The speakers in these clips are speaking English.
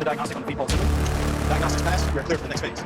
the diagnostic on the feed pulse. Diagnostics passed. We're clear for the next phase.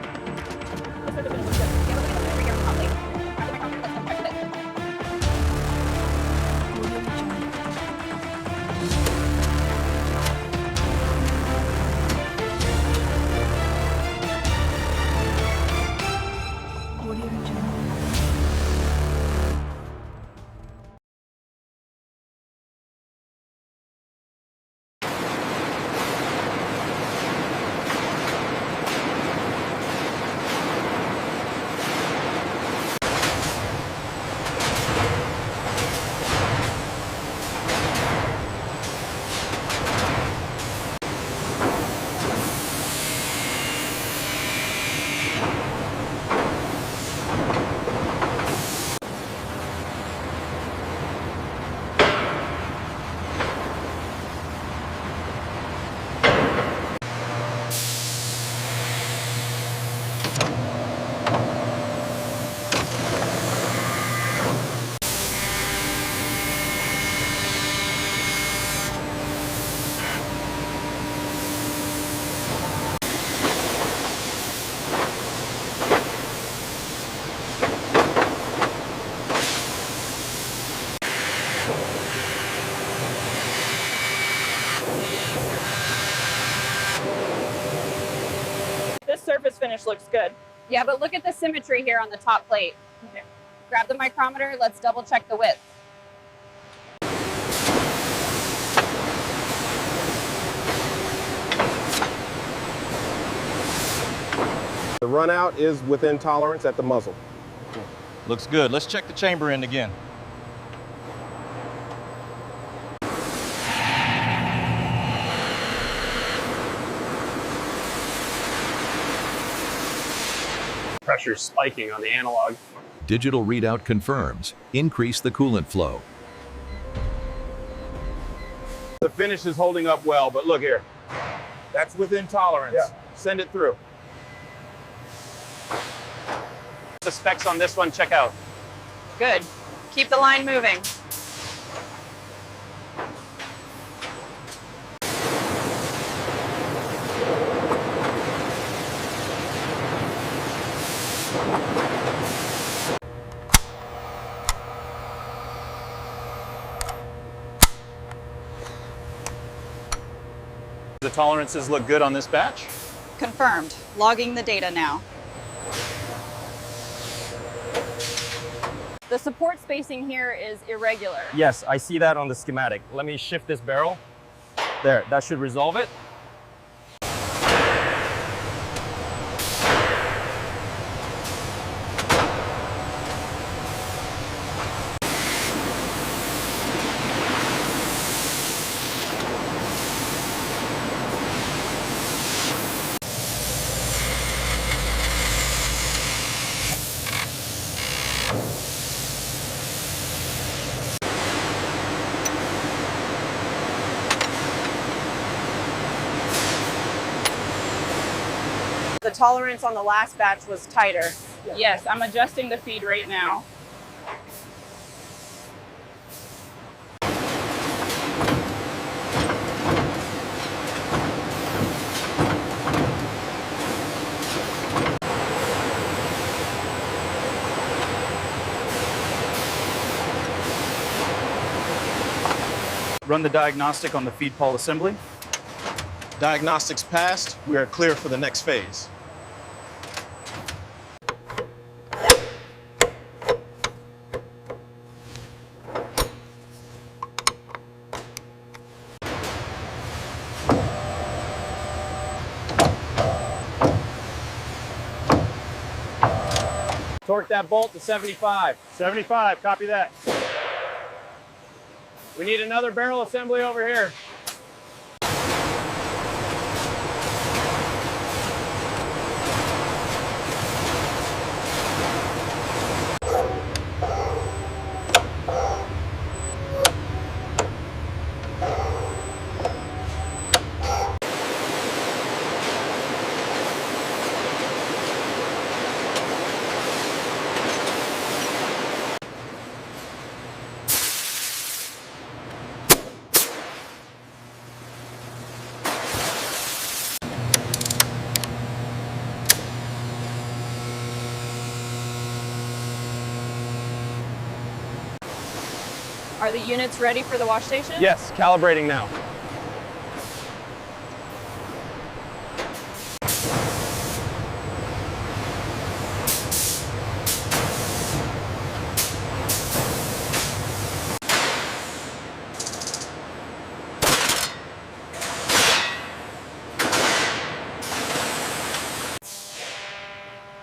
This surface finish looks good. Yeah, but look at the symmetry here on the top plate. Okay. Grab the micrometer, let's double check the width. The run out is within tolerance at the muzzle. Looks good. Let's check the chamber end again. Pressure spiking on the analog. Digital readout confirms. Increase the coolant flow. The finish is holding up well, but look here. That's within tolerance. Yeah. Send it through. The specs on this one, check out. Good. Keep the line moving. The tolerances look good on this batch. Confirmed. Logging the data now. The support spacing here is irregular. Yes, I see that on the schematic. Let me shift this barrel. There, that should resolve it. The tolerance on the last batch was tighter. Yes, I'm adjusting the feed rate now. Run the diagnostic on the feed pole assembly. Diagnostics passed. We are clear for the next phase. Torque that bolt to 75. 75, copy that. We need another barrel assembly over here. Are the units ready for the wash station? Yes, calibrating now.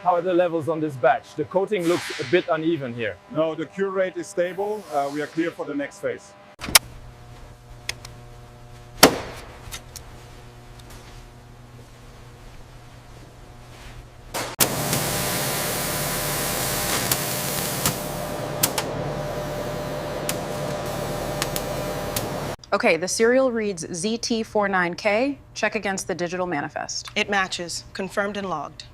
How are the levels on this batch? The coating looks a bit uneven here. No, the cure rate is stable. We are clear for the next phase. Okay, the serial reads ZT49K. Check against the digital manifest. It matches. Confirmed and logged.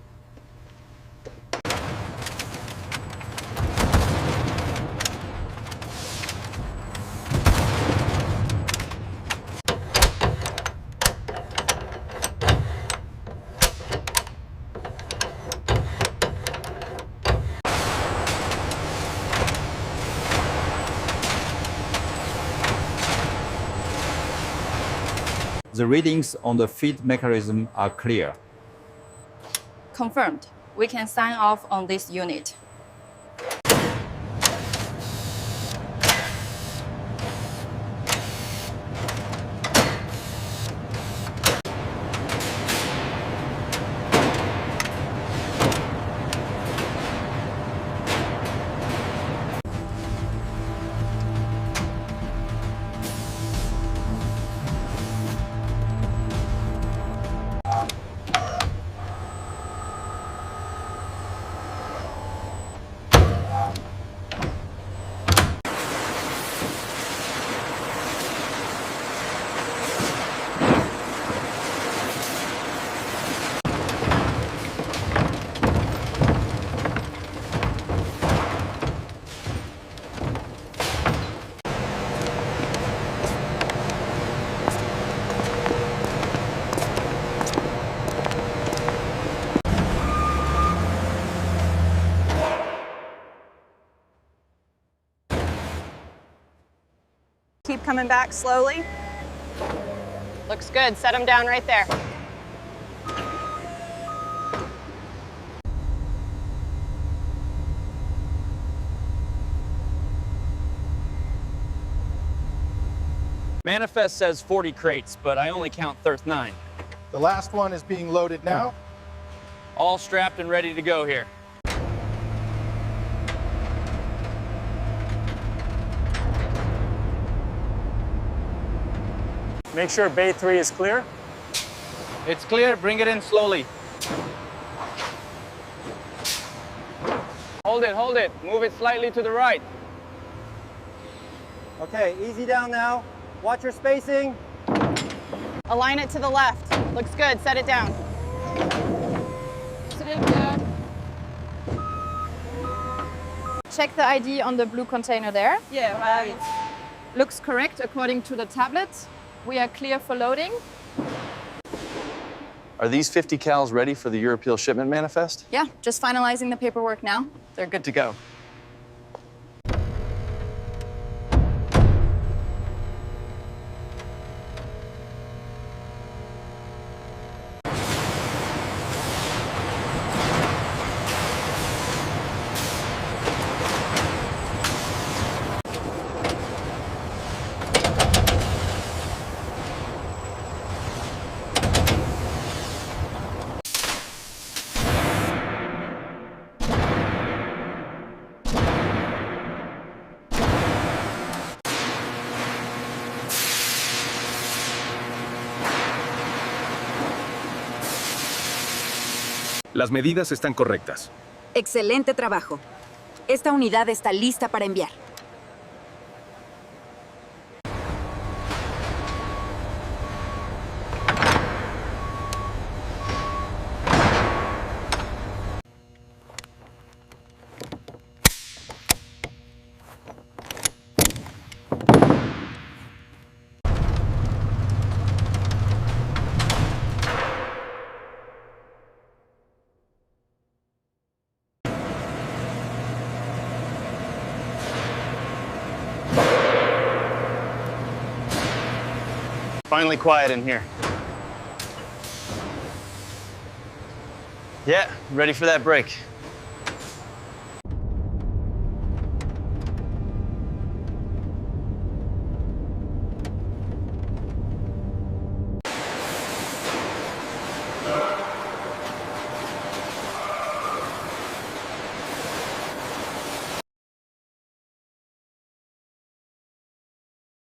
The readings on the feed mechanism are clear. Confirmed. We can sign off on this unit. Keep coming back slowly. Looks good. Set them down right there. Manifest says 40 crates, but I only count 39. The last one is being loaded now. All strapped and ready to go here. Make sure bay 3 is clear. It's clear. Bring it in slowly. Hold it. Move it slightly to the right. Okay, easy down now. Watch your spacing. Align it to the left. Looks good. Set it down. Check the ID on the blue container there. Yeah, right. Looks correct according to the tablet. We are clear for loading. Are these 50 cals ready for the European shipment manifest? Yeah, just finalizing the paperwork now. They're good to go. Las medidas están correctas. Excelente trabajo. Esta unidad está lista para enviar. Finally quiet in here. Yeah, ready for that break.